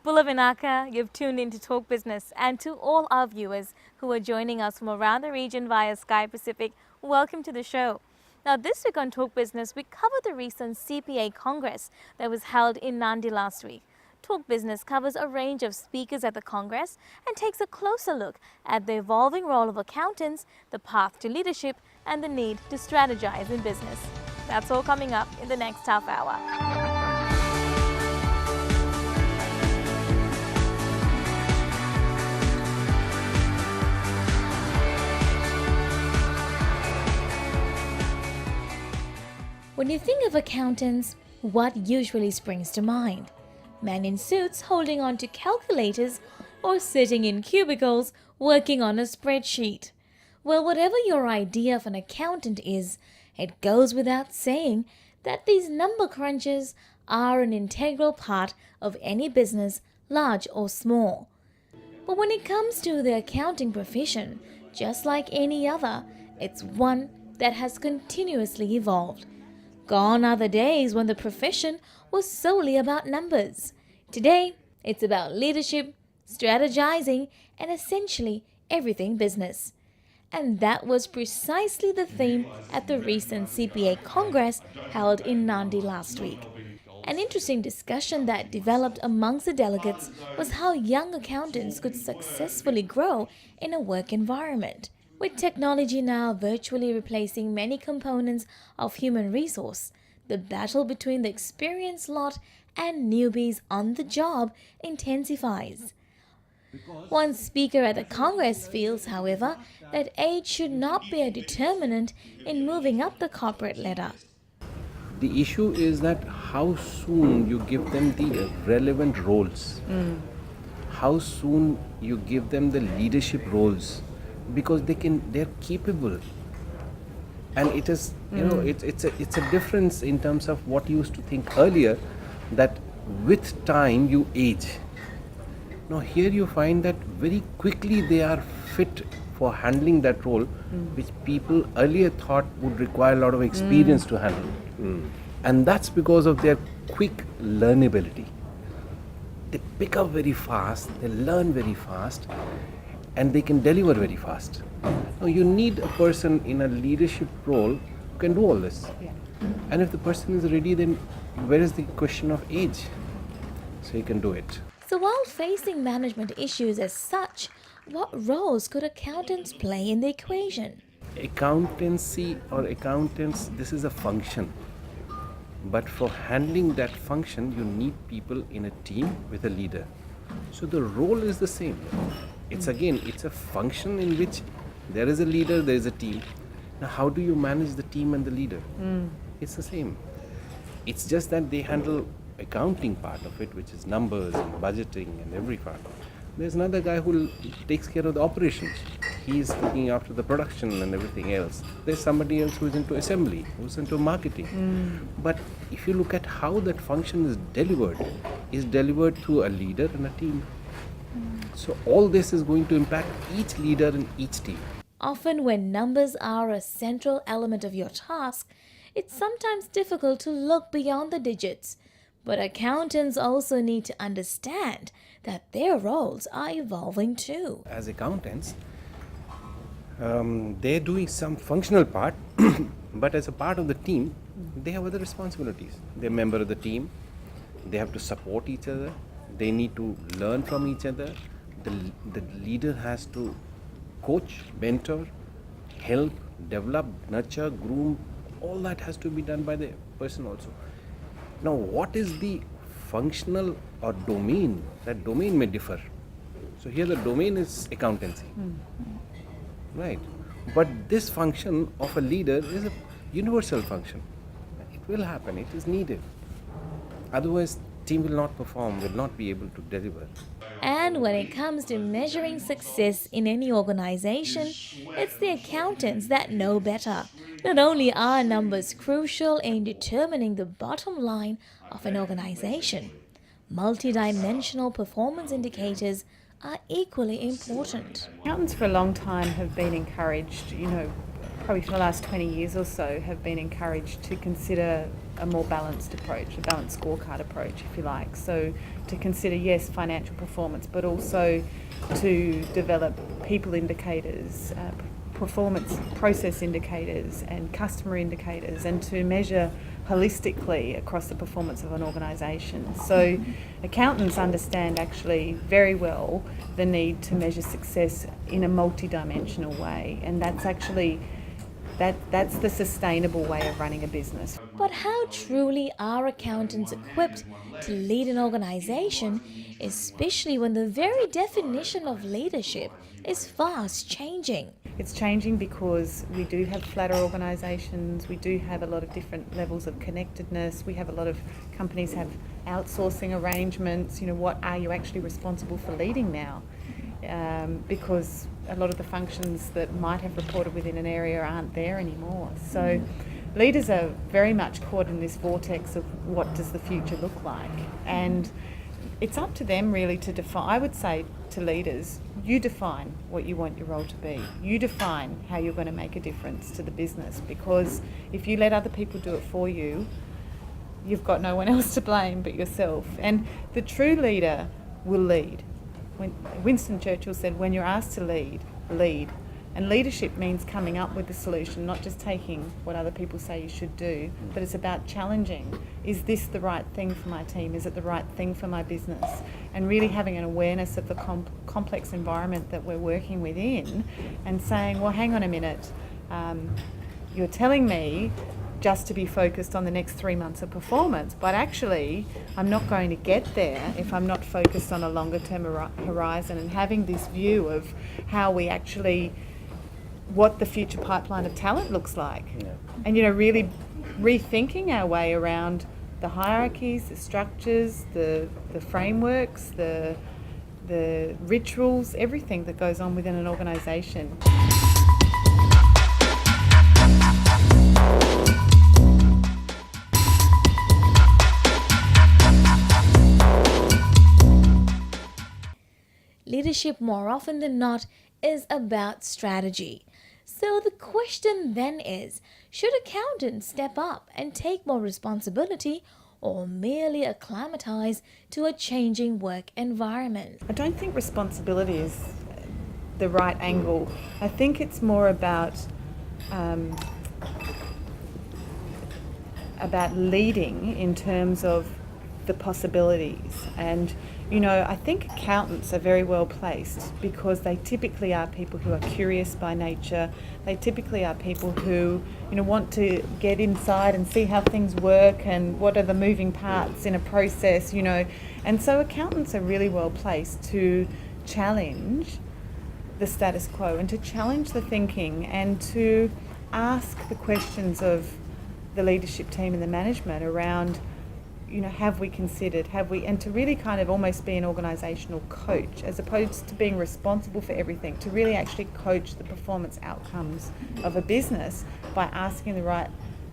Bula Vinaka, you've tuned in to Talk Business, and to all our viewers who are joining us from around the region via Sky Pacific, welcome to the show. Now, this week on Talk Business, we cover the recent CPA Congress that was held in Nadi last week. Talk Business covers a range of speakers at the Congress and takes a closer look at the evolving role of accountants, the path to leadership, and the need to strategize in business. That's all coming up in the next half hour. When you think of accountants, what usually springs to mind? Men in suits holding on to calculators or sitting in cubicles working on a spreadsheet? Well, whatever your idea of an accountant is, it goes without saying that these number crunchers are an integral part of any business, large or small. But when it comes to the accounting profession, just like any other, it's one that has continuously evolved. Gone are the days when the profession was solely about numbers. Today, it's about leadership, strategizing, and essentially everything business. And that was precisely the theme at the recent CPA Congress held in Nadi last week. An interesting discussion that developed amongst the delegates was how young accountants could successfully grow in a work environment. With technology now virtually replacing many components of human resource, the battle between the experienced lot and newbies on the job intensifies. One speaker at the Congress feels, however, that age should not be a determinant in moving up the corporate ladder. The issue is that how soon you give them the relevant roles, how soon you give them the leadership roles, because they're capable, and it is it's a difference in terms of what you used to think earlier, that with time you age. Now here you find that very quickly they are fit for handling that role, which people earlier thought would require a lot of experience to handle. And that's because of their quick learnability. They pick up very fast, they learn very fast, and they can deliver very fast. Now you need a person in a leadership role who can do all this. And if the person is ready, then where is the question of age? So you can do it. So while facing management issues as such, what roles could accountants play in the equation? Accountancy or accountants, this is a function. But for handling that function, you need people in a team with a leader. So the role is the same. It's a function in which there is a leader, there is a team. Now how do you manage the team and the leader? It's the same. It's just that they handle accounting part of it, which is numbers and budgeting and every part. There's another guy who takes care of the operations. He's looking after the production and everything else. There's somebody else who's into assembly, who's into marketing. But if you look at how that function is delivered through a leader and a team. So all this is going to impact each leader and each team. Often when numbers are a central element of your task, it's sometimes difficult to look beyond the digits. But accountants also need to understand that their roles are evolving too. As accountants, they're doing some functional part, but as a part of the team, they have other responsibilities. They're a member of the team, they have to support each other, they need to learn from each other. The leader has to coach, mentor, help, develop, nurture, groom. All that has to be done by the person also. Now, what is the functional or domain? That domain may differ. So here the domain is accountancy, right? But this function of a leader is a universal function. It will happen, it is needed. Otherwise, team will not perform, will not be able to deliver. And when it comes to measuring success in any organization, it's the accountants that know better. Not only are numbers crucial in determining the bottom line of an organization, multidimensional performance indicators are equally important. Accountants for a long time have been encouraged, probably for the last 20 years or so, have been encouraged to consider a more balanced approach, a balanced scorecard approach, if you like. So to consider, yes, financial performance, but also to develop people indicators, performance process indicators and customer indicators, and to measure holistically across the performance of an organisation. So accountants understand actually very well the need to measure success in a multi-dimensional way, and that's actually that's the sustainable way of running a business. But how truly are accountants equipped to lead an organization, especially when the very definition of leadership is fast changing? It's changing because we do have flatter organisations, we do have a lot of different levels of connectedness, we have a lot of companies have outsourcing arrangements. You know, what are you actually responsible for leading now? Because a lot of the functions that might have reported within an area aren't there anymore. So leaders are very much caught in this vortex of what does the future look like, and it's up to them really to define. I would say to leaders, you define what you want your role to be. You define how you're going to make a difference to the business, because if you let other people do it for you, you've got no one else to blame but yourself. And the true leader will lead. When Winston Churchill said, when you're asked to lead, lead. And leadership means coming up with the solution, not just taking what other people say you should do, but it's about challenging. Is this the right thing for my team? Is it the right thing for my business? And really having an awareness of the complex environment that we're working within, and saying, well, hang on a minute, you're telling me just to be focused on the next 3 months of performance, but actually I'm not going to get there if I'm not focused on a longer term horizon, and having this view of how we actually, what the future pipeline of talent looks like. Yeah. And, you know, really rethinking our way around the hierarchies, the structures, the frameworks, the rituals, everything that goes on within an organisation. Leadership, more often than not, is about strategy. So the question then is, should accountants step up and take more responsibility, or merely acclimatize to a changing work environment? I don't think responsibility is the right angle. I think it's more about leading in terms of the possibilities. And, you know, I think accountants are very well placed because they typically are people who are curious by nature. They typically are people who, you know, want to get inside and see how things work and what are the moving parts in a process, you know. And so accountants are really well placed to challenge the status quo and to challenge the thinking and to ask the questions of the leadership team and the management around, you know, have we considered, and to really kind of almost be an organisational coach, as opposed to being responsible for everything, to really actually coach the performance outcomes of a business by asking the right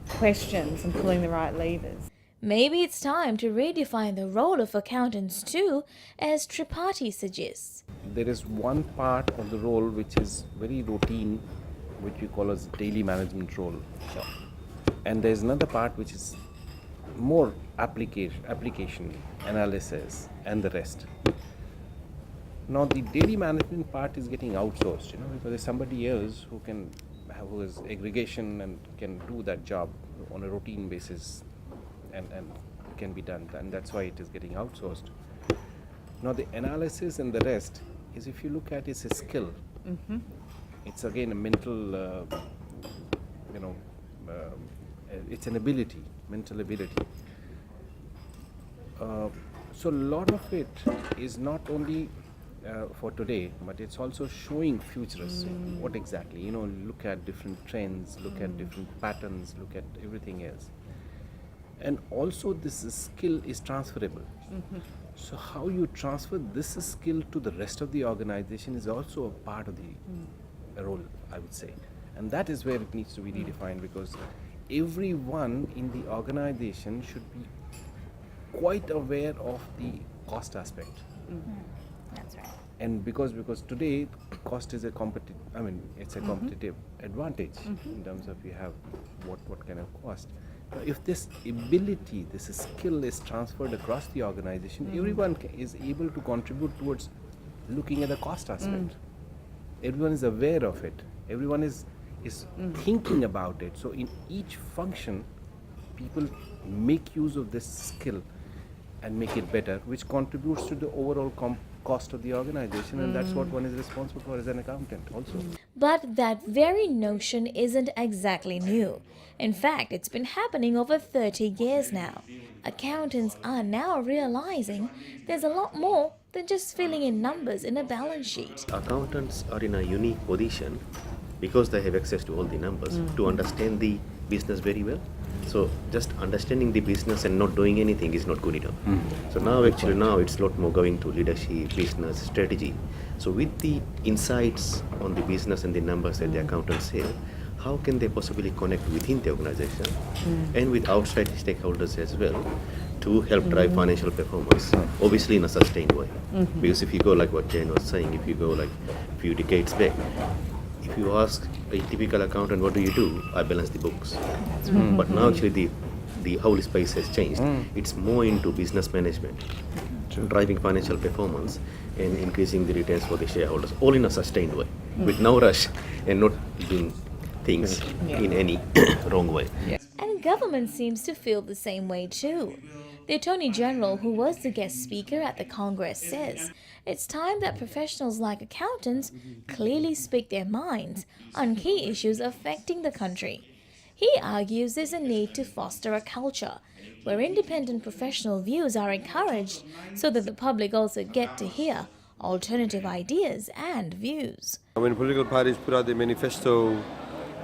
questions and pulling the right levers. Maybe it's time to redefine the role of accountants too, as Tripathi suggests. There is one part of the role which is very routine, which we call as daily management role. Sure. And there's another part which is more application, analysis, and the rest. Now the daily management part is getting outsourced, you know, because there's somebody else who is aggregation and can do that job on a routine basis, and it can be done, and that's why it is getting outsourced. Now the analysis and the rest is, if you look at, it's a skill. Mm-hmm. It's again a mental, it's an ability, mental ability. So a lot of it is not only for today, but it's also showing futures. What exactly, you know, look at different trends, look at different patterns, look at everything else. And also this skill is transferable. Mm-hmm. So how you transfer this skill to the rest of the organization is also a part of the role, I would say. And that is where it needs to be redefined, because everyone in the organization should be quite aware of the cost aspect. That's right. And because today cost is a it's a competitive advantage in terms of you have what kind of cost. Now, if this ability, this skill is transferred across the organization, everyone is able to contribute towards looking at the cost aspect. Everyone is aware of it. Everyone is thinking about it. So in each function, people make use of this skill and make it better, which contributes to the overall cost of the organization, and that's what one is responsible for as an accountant also. But that very notion isn't exactly new. In fact, it's been happening over 30 years now. Accountants are now realizing there's a lot more than just filling in numbers in a balance sheet. Accountants are in a unique position because they have access to all the numbers to understand the business very well. So just understanding the business and not doing anything is not good enough. So now it's a lot more going to leadership, business, strategy. So with the insights on the business and the numbers that the accountants have, how can they possibly connect within the organization and with outside stakeholders as well to help drive financial performance, obviously in a sustained way. Because if you go like what Jane was saying, if you go like a few decades back, if you ask a typical accountant, what do you do? I balance the books. But now actually the whole space has changed. It's more into business management, driving financial performance and increasing the returns for the shareholders, all in a sustained way, with no rush and not doing things in any wrong way. And government seems to feel the same way too. The Attorney General, who was the guest speaker at the Congress, says it's time that professionals like accountants clearly speak their minds on key issues affecting the country. He argues there's a need to foster a culture where independent professional views are encouraged so that the public also get to hear alternative ideas and views. When political parties put out their manifesto,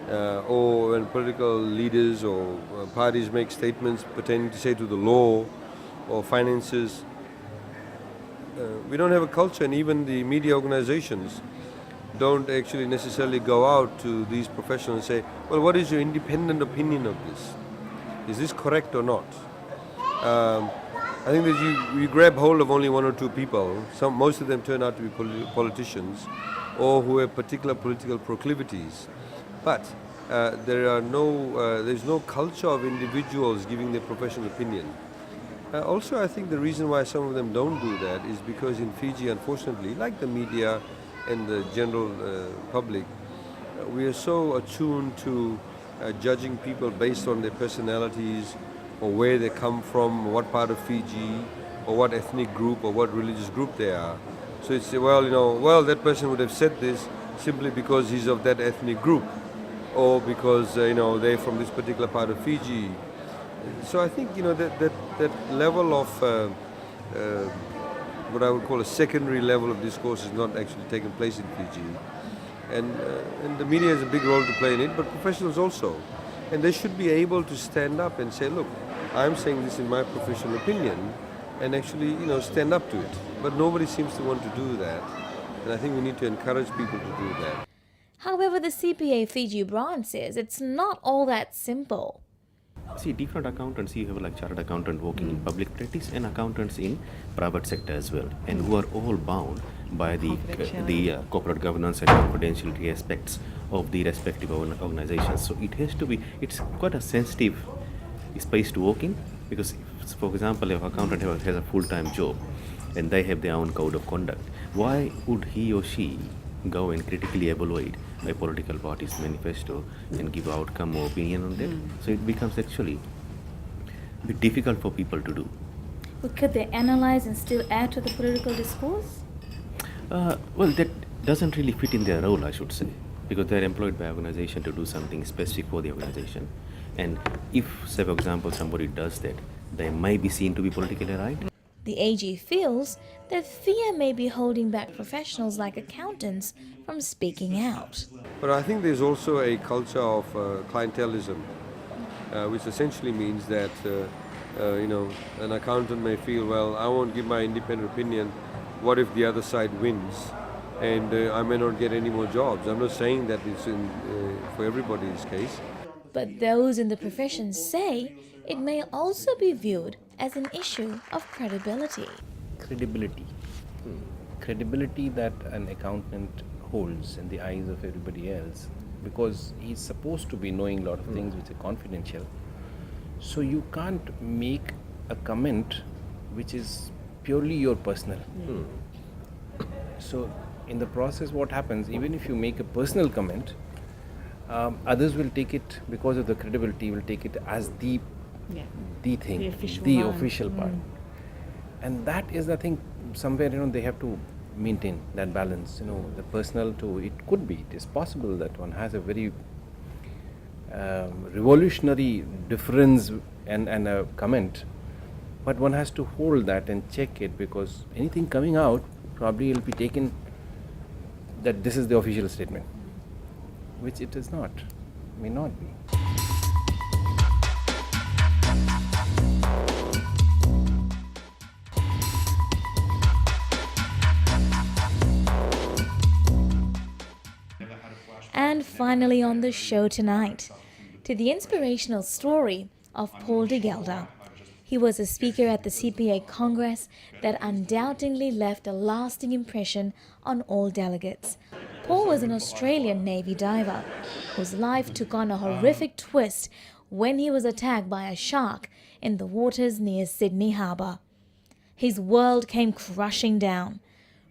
or when political leaders or parties make statements pertaining to, say, to the law or finances, we don't have a culture, and even the media organizations don't actually necessarily go out to these professionals and say, well, what is your independent opinion of this? Is this correct or not? I think that you grab hold of only one or two people. Most of them turn out to be politicians or who have particular political proclivities. But there's no culture of individuals giving their professional opinion. Also, I think the reason why some of them don't do that is because in Fiji, unfortunately, like the media and the general public, we are so attuned to judging people based on their personalities or where they come from, what part of Fiji, or what ethnic group or what religious group they are. So it's, well, that person would have said this simply because he's of that ethnic group, or because they're from this particular part of Fiji. So I think that level of what I would call a secondary level of discourse is not actually taking place in Fiji, and the media has a big role to play in it, but professionals also, and they should be able to stand up and say, look, I'm saying this in my professional opinion, and actually stand up to it. But nobody seems to want to do that, and I think we need to encourage people to do that. However, the CPA Fiji branch says it's not all that simple. See, different accountants, you have like chartered accountant working in public practice and accountants in private sector as well, and who are all bound by the corporate governance and confidentiality aspects of the respective organizations. So it's quite a sensitive space to work in, because for example, if an accountant has a full-time job and they have their own code of conduct, why would he or she go and critically evaluate a political party's manifesto and give outcome or opinion on that? So it becomes actually a bit difficult for people to do. But could they analyze and still add to the political discourse? Well, that doesn't really fit in their role, I should say, because they're employed by organization to do something specific for the organization. And if, say for example, somebody does that, they may be seen to be politically right. The AG feels that fear may be holding back professionals like accountants from speaking out. But I think there's also a culture of clientelism, which essentially means that an accountant may feel, well, I won't give my independent opinion. What if the other side wins, and I may not get any more jobs? I'm not saying that it's for everybody's case. But those in the profession say it may also be viewed as an issue of credibility. Credibility. credibility that an accountant holds in the eyes of everybody else, because he's supposed to be knowing a lot of things which are confidential. So you can't make a comment which is purely your personal. So in the process, what happens, even if you make a personal comment, others will take it, because of the credibility, will take it as the thing, the official official part. And that is, I think, somewhere, they have to maintain that balance, the personal to, it could be, it is possible that one has a very revolutionary difference and a comment, but one has to hold that and check it, because anything coming out probably will be taken that this is the official statement, which it is not, may not be. And finally on the show tonight, to the inspirational story of Paul de Gelder. He was a speaker at the Cpa Congress that undoubtedly left a lasting impression on all delegates. Paul was an Australian Navy diver whose life took on a horrific twist when he was attacked by a shark in the waters near Sydney Harbour. His world came crushing down.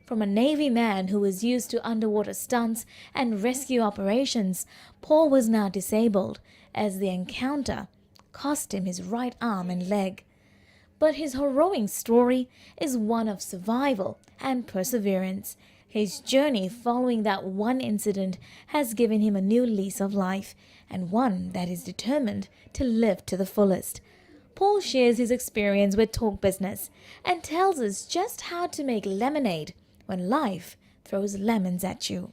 From a Navy man who was used to underwater stunts and rescue operations, Paul was now disabled as the encounter cost him his right arm and leg. But his harrowing story is one of survival and perseverance. His journey following that one incident has given him a new lease of life, and one that is determined to live to the fullest. Paul shares his experience with Talk Business and tells us just how to make lemonade when life throws lemons at you.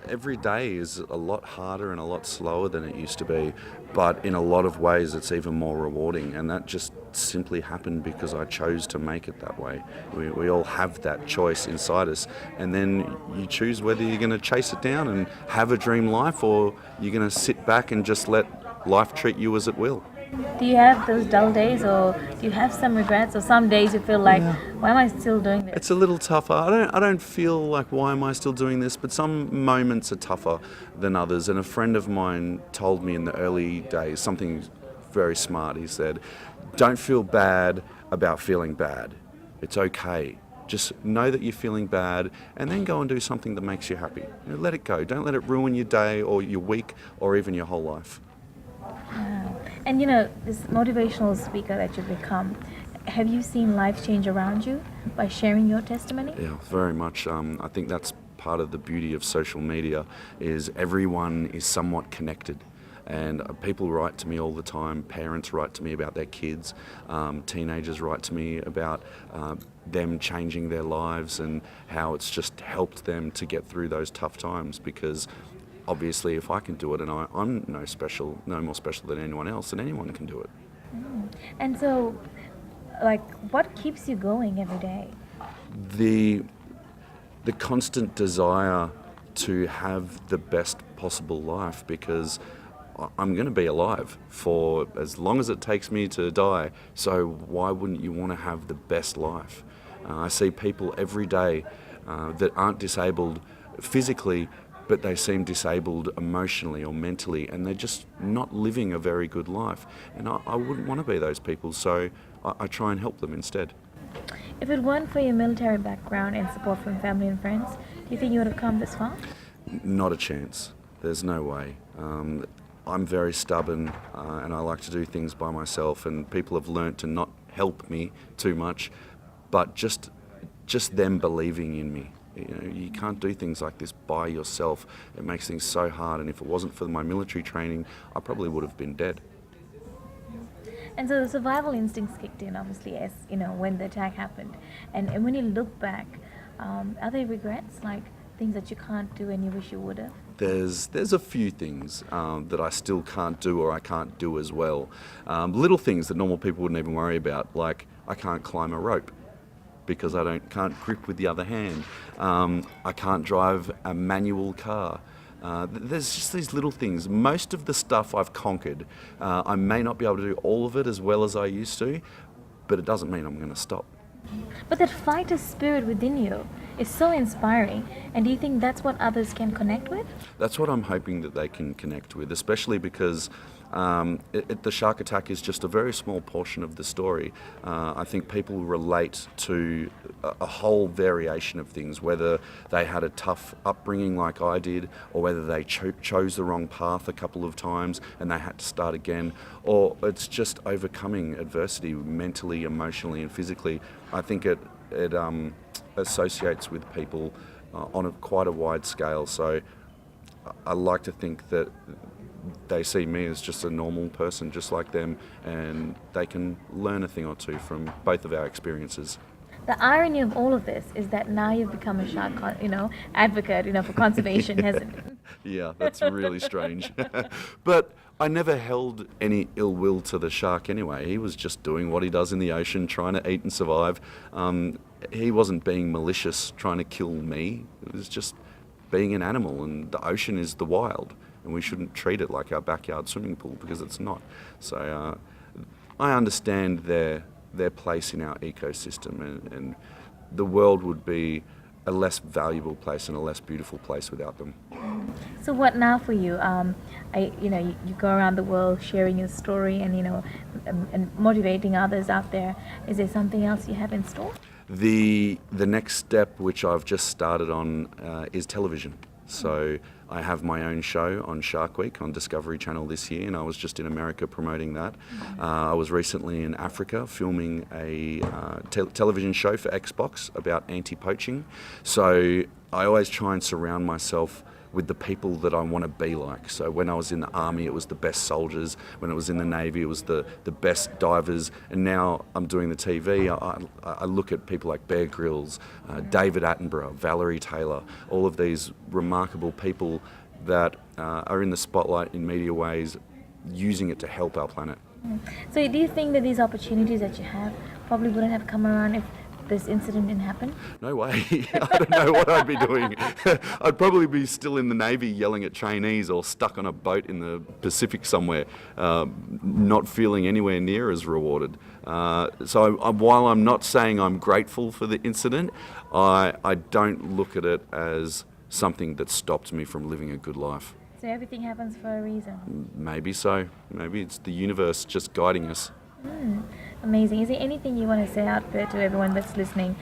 Every day is a lot harder and a lot slower than it used to be, but in a lot of ways it's even more rewarding, and that just simply happened because I chose to make it that way. We all have that choice inside us, and then you choose whether you're going to chase it down and have a dream life, or you're going to sit back and just let life treat you as it will. Do you have those dull days, or do you have some regrets, or some days you feel like, why am I still doing this? It's a little tougher. I don't feel like, why am I still doing this? But some moments are tougher than others. And a friend of mine told me in the early days something very smart. He said, don't feel bad about feeling bad. It's okay. Just know that you're feeling bad, and then go and do something that makes you happy. Let it go. Don't let it ruin your day or your week or even your whole life. Wow. And this motivational speaker that you've become, have you seen life change around you by sharing your testimony? Yeah, very much. I think that's part of the beauty of social media, is everyone is somewhat connected. And people write to me all the time, parents write to me about their kids, teenagers write to me about them changing their lives and how it's just helped them to get through those tough times, because obviously if I can do it, and I'm no more special than anyone else, and anyone can do it. And so, what keeps you going every day? The constant desire to have the best possible life, because I'm going to be alive for as long as it takes me to die, so why wouldn't you want to have the best life? I see people every day that aren't disabled physically, but they seem disabled emotionally or mentally, and they're just not living a very good life. And I wouldn't want to be those people, so I try and help them instead. If it weren't for your military background and support from family and friends, do you think you would have come this far? Not a chance. There's no way. I'm very stubborn, and I like to do things by myself, and people have learnt to not help me too much, but just them believing in me. You can't do things like this by yourself. It makes things so hard, and if it wasn't for my military training, I probably would have been dead. And so the survival instincts kicked in, obviously, as when the attack happened. And when you look back, are there regrets, like things that you can't do and you wish you would have? There's a few things that I still can't do, or I can't do as well. Little things that normal people wouldn't even worry about, like I can't climb a rope because I can't grip with the other hand. I can't drive a manual car. There's just these little things. Most of the stuff I've conquered. I may not be able to do all of it as well as I used to, but it doesn't mean I'm going to stop. But that fighter spirit within you, is so inspiring. And do you think that's what others can connect with? That's what I'm hoping that they can connect with, especially because the shark attack is just a very small portion of the story. I think people relate to a whole variation of things, whether they had a tough upbringing like I did, or whether they chose the wrong path a couple of times and they had to start again, or it's just overcoming adversity mentally, emotionally and physically. I think it associates with people on quite a wide scale. So I like to think that they see me as just a normal person just like them, and they can learn a thing or two from both of our experiences. The irony of all of this is that now you've become a shark, advocate, for conservation, hasn't it? Yeah, that's really strange. But I never held any ill will to the shark anyway. He was just doing what he does in the ocean, trying to eat and survive. He wasn't being malicious, trying to kill me. It was just being an animal, and the ocean is the wild, and we shouldn't treat it like our backyard swimming pool, because it's not. So I understand their place in our ecosystem, and the world would be a less valuable place and a less beautiful place without them. So what now for you? You go around the world sharing your story and motivating others out there. Is there something else you have in store? The next step, which I've just started on, is television. So I have my own show on Shark Week on Discovery Channel this year, and I was just in America promoting that. I was recently in Africa filming a television show for Xbox about anti-poaching. So I always try and surround myself with the people that I want to be like. So when I was in the army, it was the best soldiers. When I was in the Navy, it was the best divers. And now I'm doing the TV. I look at people like Bear Grylls, David Attenborough, Valerie Taylor, all of these remarkable people that are in the spotlight in media ways, using it to help our planet. So do you think that these opportunities that you have probably wouldn't have come around if this incident didn't happen? No way. I don't know what I'd be doing. I'd probably be still in the Navy yelling at trainees, or stuck on a boat in the Pacific somewhere, not feeling anywhere near as rewarded. So while I'm not saying I'm grateful for the incident, I don't look at it as something that stopped me from living a good life. So everything happens for a reason? Maybe so. Maybe it's the universe just guiding us. Amazing. Is there anything you want to say out there to everyone that's listening?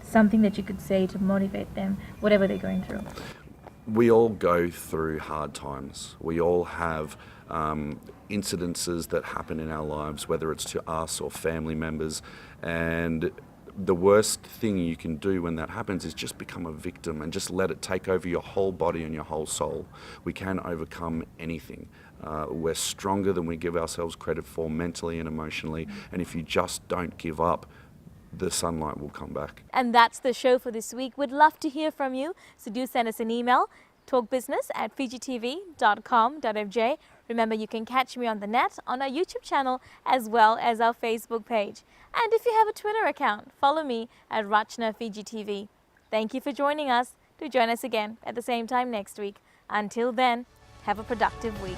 Something that you could say to motivate them, whatever they're going through? We all go through hard times. We all have incidences that happen in our lives, whether it's to us or family members. And the worst thing you can do when that happens is just become a victim and just let it take over your whole body and your whole soul. We can overcome anything. We're stronger than we give ourselves credit for, mentally and emotionally. And if you just don't give up, the sunlight will come back. And that's the show for this week. We'd love to hear from you. So do send us an email, talkbusiness@fijitv.com.fj. Remember, you can catch me on the net, on our YouTube channel, as well as our Facebook page. And if you have a Twitter account, follow me at Rachna Fiji TV. Thank you for joining us. Do join us again at the same time next week. Until then, have a productive week.